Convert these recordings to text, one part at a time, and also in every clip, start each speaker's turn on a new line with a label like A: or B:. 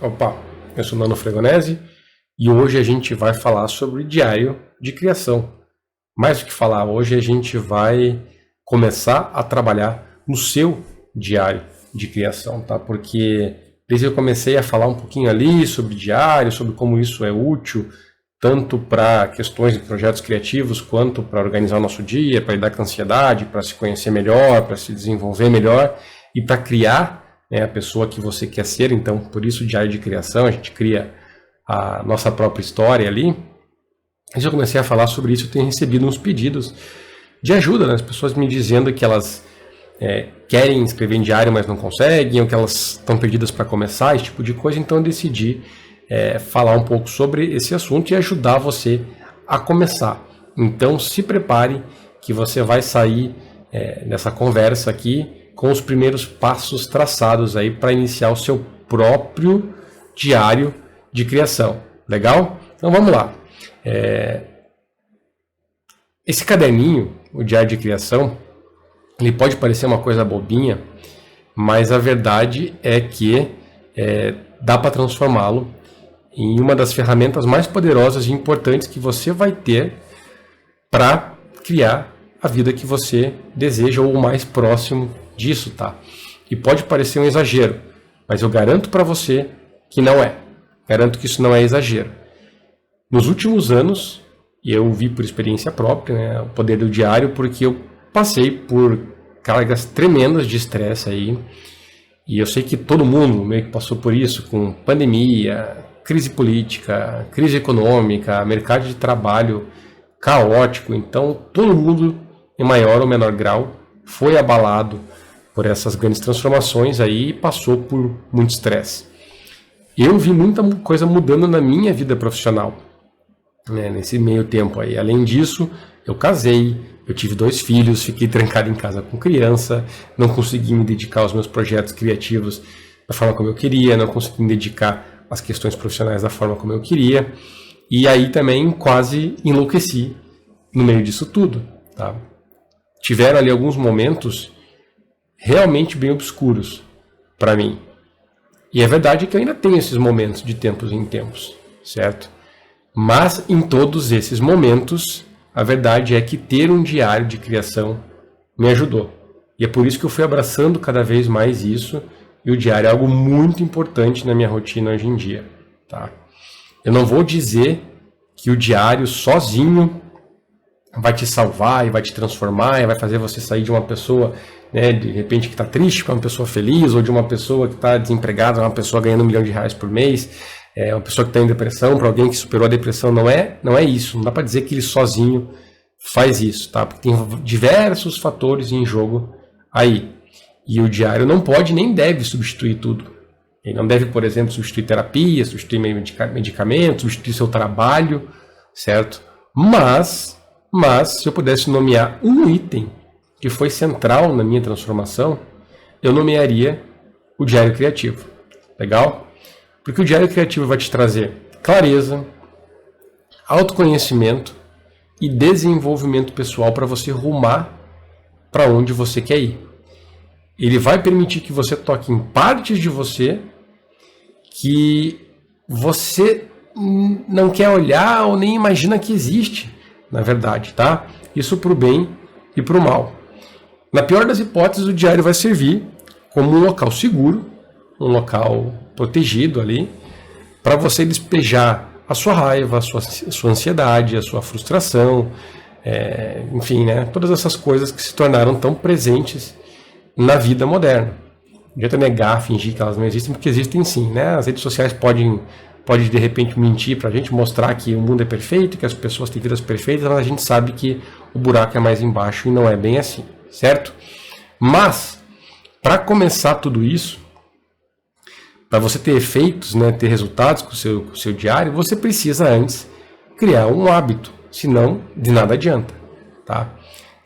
A: Opa, eu sou Nano Fregonese e hoje a gente vai falar sobre diário de criação. Mais do que falar, hoje a gente vai começar a trabalhar no seu diário de criação, tá? Porque desde que eu comecei a falar um pouquinho ali sobre diário, sobre como isso é útil, tanto para questões de projetos criativos, quanto para organizar o nosso dia, para lidar com a ansiedade, para se conhecer melhor, para se desenvolver melhor e para criar a pessoa que você quer ser. Então, por isso o diário de criação, a gente cria a nossa própria história ali. Antes eu comecei a falar sobre isso, eu tenho recebido uns pedidos de ajuda, né? As pessoas me dizendo que elas querem escrever em diário, mas não conseguem, ou que elas estão perdidas para começar, esse tipo de coisa. Então eu decidi falar um pouco sobre esse assunto e ajudar você a começar. Então se prepare que você vai sair nessa conversa aqui com os primeiros passos traçados aí para iniciar o seu próprio diário de criação. Legal? Então vamos lá. Esse caderninho, o diário de criação, ele pode parecer uma coisa bobinha, mas a verdade é que dá para transformá-lo em uma das ferramentas mais poderosas e importantes que você vai ter para criar a vida que você deseja ou o mais próximo disso, tá? E pode parecer um exagero, mas eu garanto para você que não é. Garanto que isso não é exagero. Nos últimos anos, e eu vi por experiência própria, né, o poder do diário, porque eu passei por cargas tremendas de estresse aí, e eu sei que todo mundo meio que passou por isso, com pandemia, crise política, crise econômica, mercado de trabalho caótico. Então todo mundo, em maior ou menor grau, foi abalado por essas grandes transformações aí e passou por muito estresse. Eu vi muita coisa mudando na minha vida profissional, né, nesse meio tempo aí. Além disso, eu casei, eu tive 2 filhos, fiquei trancado em casa com criança, não consegui me dedicar aos meus projetos criativos da forma como eu queria, não consegui me dedicar às questões profissionais da forma como eu queria, e aí também quase enlouqueci no meio disso tudo, tá? Tiveram ali alguns momentos realmente bem obscuros para mim. E é verdade que eu ainda tenho esses momentos de tempos em tempos, certo? Mas em todos esses momentos, a verdade é que ter um diário de criação me ajudou. E é por isso que eu fui abraçando cada vez mais isso, e o diário é algo muito importante na minha rotina hoje em dia, tá? Eu não vou dizer que o diário sozinho vai te salvar e vai te transformar e vai fazer você sair de uma pessoa, né, de repente que está triste para uma pessoa feliz, ou de uma pessoa que está desempregada, uma pessoa ganhando R$1 milhão por mês, uma pessoa que está em depressão, para alguém que superou a depressão. Não é isso. Não dá para dizer que ele sozinho faz isso, tá? Porque tem diversos fatores em jogo aí. E o diário não pode nem deve substituir tudo. Ele não deve, por exemplo, substituir terapia, substituir medicamentos, substituir seu trabalho, certo? Mas se eu pudesse nomear um item que foi central na minha transformação, eu nomearia o diário criativo. Legal? Porque o diário criativo vai te trazer clareza, autoconhecimento e desenvolvimento pessoal para você rumar para onde você quer ir. Ele vai permitir que você toque em partes de você que você não quer olhar ou nem imagina que existe, na verdade, tá? Isso para o bem e para o mal. Na pior das hipóteses, o diário vai servir como um local seguro, um local protegido ali, para você despejar a sua raiva, a sua ansiedade, a sua frustração, enfim, né? Todas essas coisas que se tornaram tão presentes na vida moderna. Não adianta negar, fingir que elas não existem, porque existem sim, né? As redes sociais podem de repente mentir para a gente, mostrar que o mundo é perfeito, que as pessoas têm vidas perfeitas, mas a gente sabe que o buraco é mais embaixo e não é bem assim, certo? Mas, para começar tudo isso, para você ter efeitos, né, ter resultados com o seu diário, você precisa antes criar um hábito, senão de nada adianta, tá?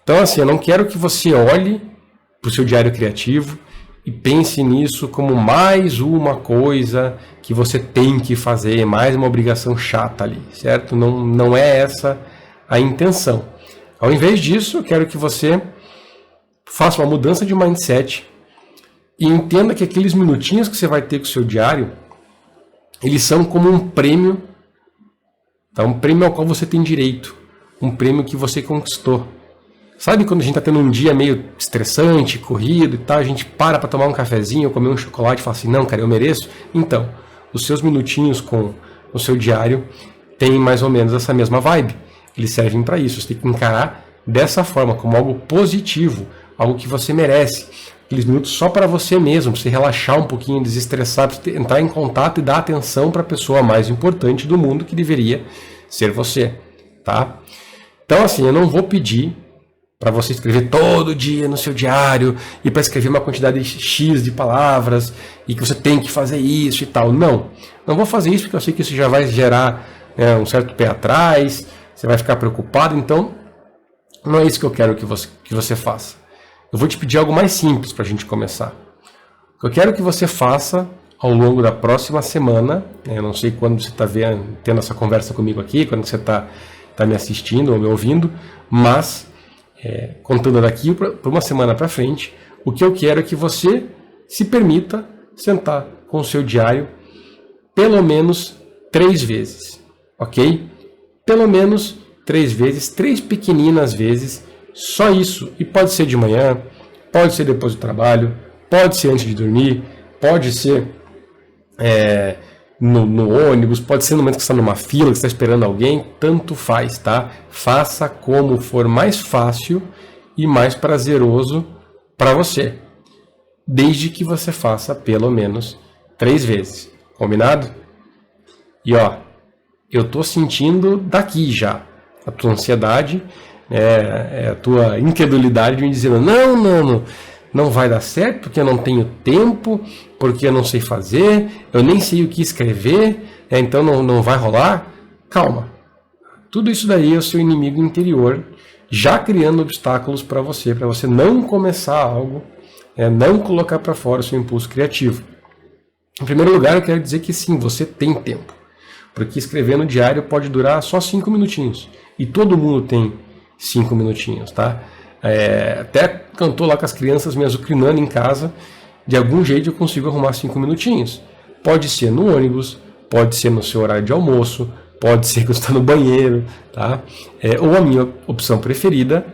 A: Então assim, eu não quero que você olhe para o seu diário criativo e pense nisso como mais uma coisa que você tem que fazer, mais uma obrigação chata ali, certo? Não é essa a intenção. Ao invés disso, eu quero que você faça uma mudança de mindset e entenda que aqueles minutinhos que você vai ter com o seu diário eles são como um prêmio, tá? Um prêmio ao qual você tem direito, um prêmio que você conquistou. Sabe quando a gente está tendo um dia meio estressante, corrido e tal, a gente para tomar um cafezinho, comer um chocolate e fala assim, não, cara, eu mereço? Então, os seus minutinhos com o seu diário têm mais ou menos essa mesma vibe. Eles servem para isso. Você tem que encarar dessa forma, como algo positivo, algo que você merece. Aqueles minutos só para você mesmo, para você relaxar um pouquinho, desestressar, para você entrar em contato e dar atenção para a pessoa mais importante do mundo, que deveria ser você. Tá? Então, assim, eu não vou pedir para você escrever todo dia no seu diário e para escrever uma quantidade X de palavras e que você tem que fazer isso e tal. Não vou fazer isso porque eu sei que isso já vai gerar um certo pé atrás, você vai ficar preocupado, então não é isso que eu quero que você faça. Eu vou te pedir algo mais simples para a gente começar. Eu quero que você faça ao longo da próxima semana, eu não sei quando você está tendo essa conversa comigo aqui, quando você está me assistindo ou me ouvindo, mas contando daqui para uma semana para frente, o que eu quero é que você se permita sentar com o seu diário pelo menos 3 vezes, ok? Pelo menos 3 vezes, 3 pequeninas vezes, só isso. E pode ser de manhã, pode ser depois do trabalho, pode ser antes de dormir, pode ser no ônibus, pode ser no momento que você está numa fila, que você está esperando alguém, tanto faz, tá? Faça como for mais fácil e mais prazeroso para você, desde que você faça pelo menos 3 vezes, combinado? E ó, eu tô sentindo daqui já a tua ansiedade, a tua incredulidade me dizendo, não vai dar certo porque eu não tenho tempo, porque eu não sei fazer, eu nem sei o que escrever, então não vai rolar. Calma. Tudo isso daí é o seu inimigo interior já criando obstáculos para você não começar algo, não colocar para fora o seu impulso criativo. Em primeiro lugar, eu quero dizer que sim, você tem tempo. Porque escrever no diário pode durar só 5 minutinhos. E todo mundo tem 5 minutinhos, tá? Até cantou lá com as crianças me azucrinando em casa, de algum jeito eu consigo arrumar 5 minutinhos. Pode ser no ônibus, pode ser no seu horário de almoço, pode ser que você está no banheiro, tá? Ou a minha opção preferida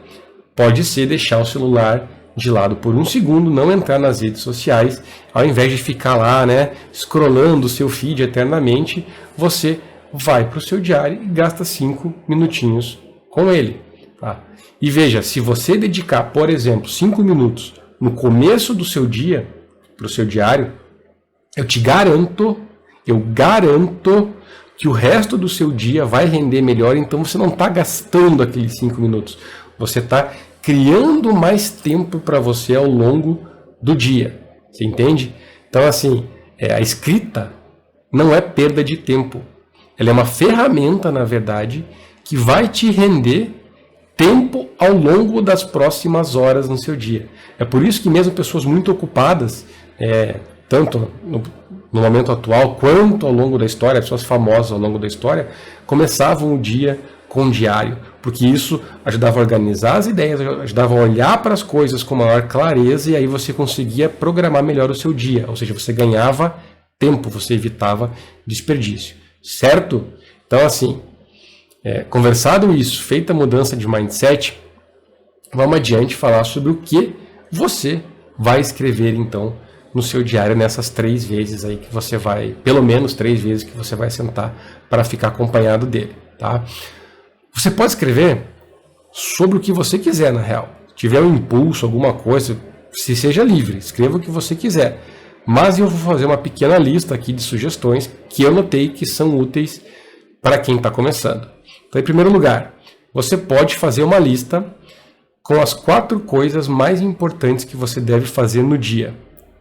A: pode ser deixar o celular de lado por 1 segundo, não entrar nas redes sociais, ao invés de ficar lá, scrollando o seu feed eternamente, você vai para o seu diário e gasta 5 minutinhos com ele, tá? E veja, se você dedicar, por exemplo, 5 minutos no começo do seu dia para o seu diário, eu garanto que o resto do seu dia vai render melhor, então você não está gastando aqueles 5 minutos, você está criando mais tempo para você ao longo do dia, você entende? Então assim, a escrita não é perda de tempo, ela é uma ferramenta, na verdade, que vai te render tempo ao longo das próximas horas no seu dia. É por isso que mesmo pessoas muito ocupadas, tanto no momento atual quanto ao longo da história, pessoas famosas ao longo da história, começavam o dia com um diário, porque isso ajudava a organizar as ideias, ajudava a olhar para as coisas com maior clareza e aí você conseguia programar melhor o seu dia, ou seja, você ganhava tempo, você evitava desperdício, certo? Então assim, conversado isso, feita a mudança de mindset, vamos adiante falar sobre o que você vai escrever então no seu diário nessas 3 vezes aí que você vai, pelo menos 3 vezes que você vai sentar para ficar acompanhado dele, tá? Você pode escrever sobre o que você quiser, na real. Se tiver um impulso, alguma coisa, se seja livre, escreva o que você quiser. Mas eu vou fazer uma pequena lista aqui de sugestões que eu notei que são úteis para quem está começando. Então, em primeiro lugar, você pode fazer uma lista com as 4 coisas mais importantes que você deve fazer no dia.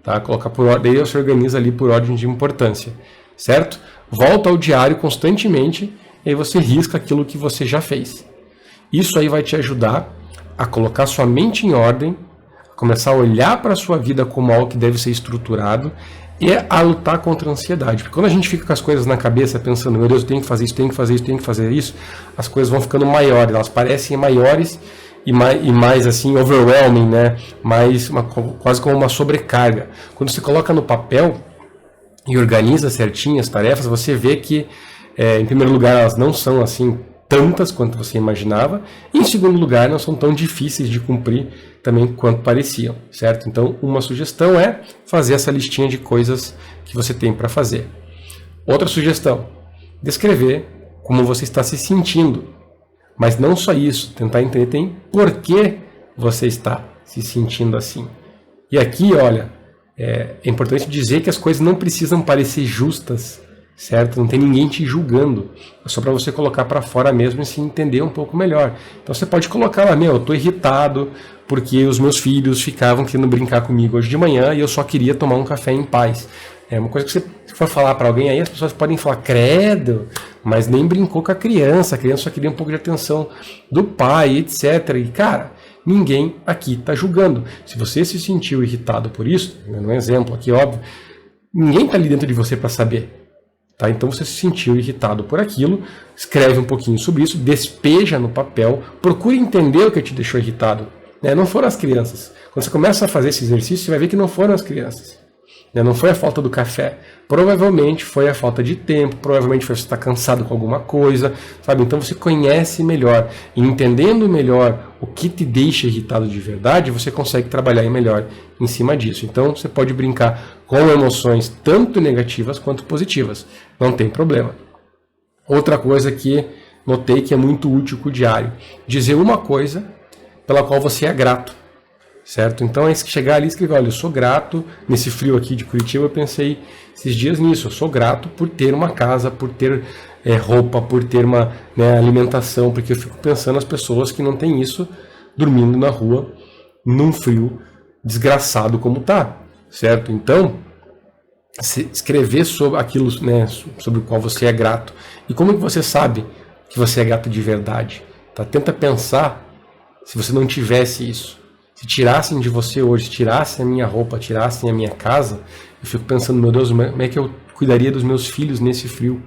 A: Tá? Colocar por ordem, daí você organiza ali por ordem de importância, certo? Volta ao diário constantemente e aí você risca aquilo que você já fez. Isso aí vai te ajudar a colocar sua mente em ordem, a começar a olhar para a sua vida como algo que deve ser estruturado e a lutar contra a ansiedade. Porque quando a gente fica com as coisas na cabeça pensando, meu Deus, eu tenho que fazer isso, tenho que fazer isso, tenho que fazer isso, as coisas vão ficando maiores, elas parecem maiores e mais assim, overwhelming, né? Quase como uma sobrecarga. Quando você coloca no papel, e organiza certinho as tarefas, você vê que, em primeiro lugar, elas não são assim tantas quanto você imaginava, e em segundo lugar, não são tão difíceis de cumprir também quanto pareciam, certo? Então, uma sugestão é fazer essa listinha de coisas que você tem para fazer. Outra sugestão, descrever como você está se sentindo, mas não só isso, tentar entender tem por que você está se sentindo assim. E aqui, olha, é importante dizer que as coisas não precisam parecer justas, certo? Não tem ninguém te julgando. É só para você colocar para fora mesmo e se entender um pouco melhor. Então você pode colocar lá, eu estou irritado porque os meus filhos ficavam querendo brincar comigo hoje de manhã e eu só queria tomar um café em paz. É uma coisa que você for falar para alguém aí, as pessoas podem falar, credo, mas nem brincou com a criança só queria um pouco de atenção do pai, etc. E cara, ninguém aqui está julgando. Se você se sentiu irritado por isso, um exemplo aqui óbvio, ninguém está ali dentro de você para saber. Tá? Então você se sentiu irritado por aquilo, escreve um pouquinho sobre isso, despeja no papel, procure entender o que te deixou irritado. Não foram as crianças. Quando você começa a fazer esse exercício, você vai ver que não foram as crianças. Não foi a falta do café. Provavelmente foi a falta de tempo, provavelmente foi você estar cansado com alguma coisa, sabe? Então você conhece melhor. E entendendo melhor o que te deixa irritado de verdade, você consegue trabalhar melhor em cima disso. Então você pode brincar com emoções tanto negativas quanto positivas. Não tem problema. Outra coisa que notei que é muito útil com o diário. Dizer uma coisa pela qual você é grato. Certo? Então é chegar ali e escrever, olha, eu sou grato, nesse frio aqui de Curitiba, eu pensei esses dias nisso, eu sou grato por ter uma casa, por ter roupa, por ter uma alimentação, porque eu fico pensando nas pessoas que não têm isso, dormindo na rua, num frio desgraçado como tá, certo? Então, escrever sobre aquilo, sobre o qual você é grato. E como que você sabe que você é grato de verdade? Tá? Tenta pensar se você não tivesse isso. Se tirassem de você hoje, tirassem a minha roupa, tirassem a minha casa, eu fico pensando, meu Deus, como é que eu cuidaria dos meus filhos nesse frio?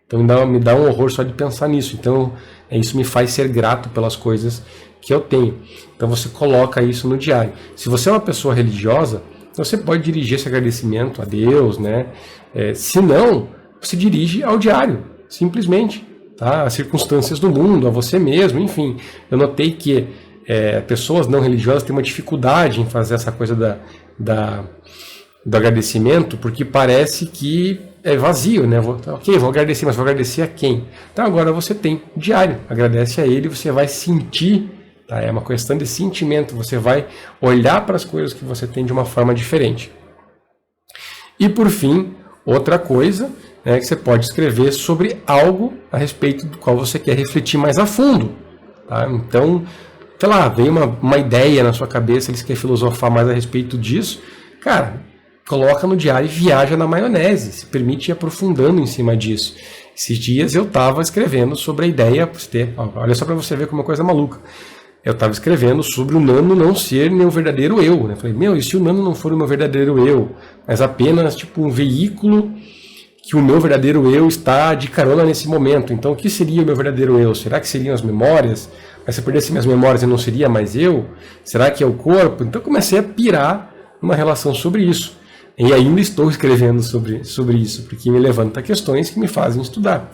A: Então me dá um horror só de pensar nisso. Então isso me faz ser grato pelas coisas que eu tenho. Então você coloca isso no diário. Se você é uma pessoa religiosa, você pode dirigir esse agradecimento a Deus, se não, você dirige ao diário, simplesmente. Tá? As circunstâncias do mundo, a você mesmo, enfim. Eu notei que pessoas não religiosas têm uma dificuldade em fazer essa coisa do agradecimento, porque parece que é vazio, Ok, vou agradecer, mas vou agradecer a quem? Então agora você tem diário, agradece a ele, você vai sentir, tá? É uma questão de sentimento, você vai olhar para as coisas que você tem de uma forma diferente. E por fim, outra coisa, que você pode escrever sobre algo a respeito do qual você quer refletir mais a fundo. Tá? Então, sei lá, veio uma ideia na sua cabeça, eles querem filosofar mais a respeito disso, cara, coloca no diário e viaja na maionese, se permite ir aprofundando em cima disso. Esses dias eu estava escrevendo sobre a ideia, olha só para você ver como é uma coisa maluca, eu estava escrevendo sobre o Nano não ser meu verdadeiro eu, Falei, e se o Nano não for o meu verdadeiro eu, mas apenas tipo um veículo que o meu verdadeiro eu está de carona nesse momento, então o que seria o meu verdadeiro eu? Será que seriam as memórias? Mas se eu perdesse minhas memórias eu não seria mais eu? Será que é o corpo? Então eu comecei a pirar numa relação sobre isso. E ainda estou escrevendo sobre isso, porque me levanta questões que me fazem estudar.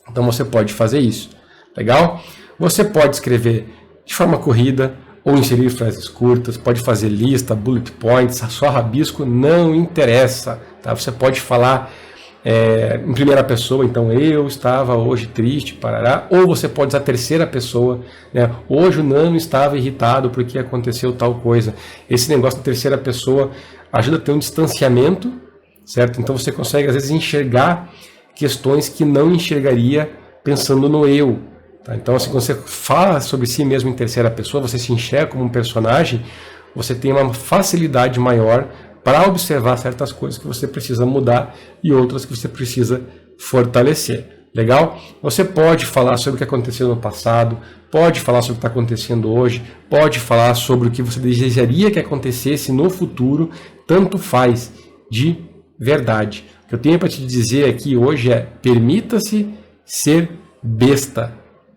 A: Então você pode fazer isso. Legal? Você pode escrever de forma corrida ou inserir frases curtas, pode fazer lista, bullet points, só rabisco, não interessa. Tá? Você pode falar em primeira pessoa, então eu estava hoje triste, parará, ou você pode usar a terceira pessoa, hoje o Nano estava irritado porque aconteceu tal coisa. Esse negócio da terceira pessoa ajuda a ter um distanciamento, certo? Então você consegue às vezes enxergar questões que não enxergaria pensando no eu. Tá? Então assim, quando você fala sobre si mesmo em terceira pessoa, você se enxerga como um personagem, você tem uma facilidade maior para observar certas coisas que você precisa mudar e outras que você precisa fortalecer. Legal? Você pode falar sobre o que aconteceu no passado, pode falar sobre o que está acontecendo hoje, pode falar sobre o que você desejaria que acontecesse no futuro, tanto faz, de verdade. O que eu tenho para te dizer aqui hoje é, permita-se ser besta.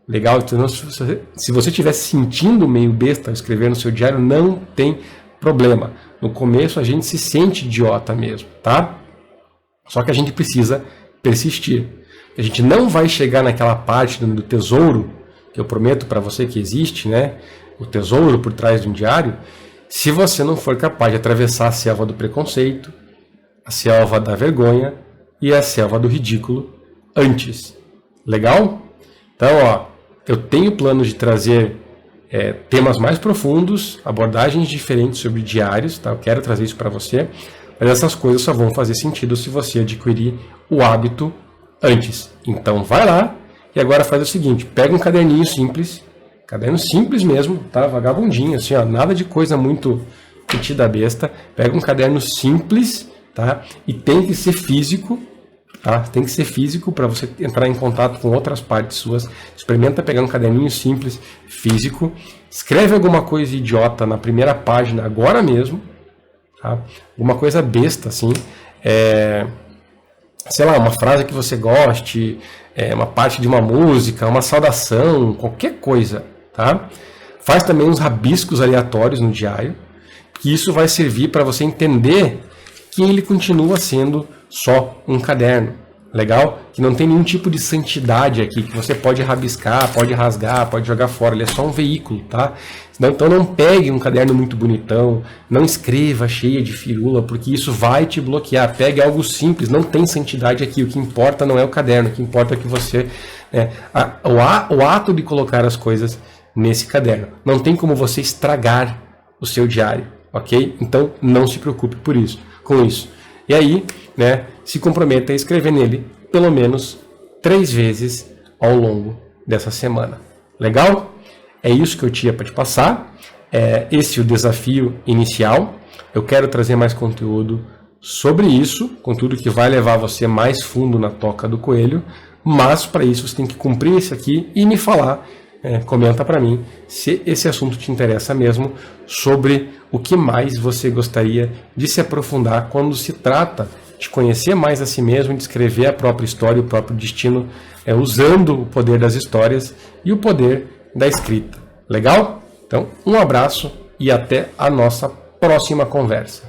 A: Legal? Então, se você estiver se sentindo meio besta ao escrever no seu diário, não tem problema. No começo a gente se sente idiota mesmo, tá? Só que a gente precisa persistir. A gente não vai chegar naquela parte do tesouro, que eu prometo para você que existe, né? O tesouro por trás de um diário, se você não for capaz de atravessar a selva do preconceito, a selva da vergonha e a selva do ridículo antes. Legal? Então, ó, eu tenho planos de trazer temas mais profundos, abordagens diferentes sobre diários, tá? Eu quero trazer isso para você, mas essas coisas só vão fazer sentido se você adquirir o hábito antes. Então vai lá e agora faz o seguinte, pega um caderninho simples, caderno simples mesmo, tá? Vagabundinho, assim, ó, nada de coisa muito metida besta, pega um caderno simples, tá? E tem que ser físico, tá? Tem que ser físico para você entrar em contato com outras partes suas. Experimenta pegar um caderninho simples, físico, escreve alguma coisa idiota na primeira página agora mesmo, tá? Alguma coisa besta, assim, sei lá, uma frase que você goste, uma parte de uma música, uma saudação, qualquer coisa, tá? Faz também uns rabiscos aleatórios no diário, que isso vai servir para você entender que ele continua sendo só um caderno, legal? Que não tem nenhum tipo de santidade aqui, que você pode rabiscar, pode rasgar, pode jogar fora, ele é só um veículo, tá? Então não pegue um caderno muito bonitão, não escreva cheia de firula, porque isso vai te bloquear. Pegue algo simples, não tem santidade aqui, o que importa não é o caderno, o que importa é que você... o ato de colocar as coisas nesse caderno. Não tem como você estragar o seu diário, ok? Então não se preocupe com isso. E aí, né, se comprometa a escrever nele pelo menos 3 vezes ao longo dessa semana. Legal? É isso que eu tinha para te passar. Esse é o desafio inicial. Eu quero trazer mais conteúdo sobre isso, conteúdo que vai levar você mais fundo na toca do coelho, mas para isso você tem que cumprir isso aqui e me falar, comenta para mim se esse assunto te interessa mesmo, sobre o que mais você gostaria de se aprofundar quando se trata de conhecer mais a si mesmo, de escrever a própria história, o próprio destino, usando o poder das histórias e o poder da escrita. Legal? Então, um abraço e até a nossa próxima conversa.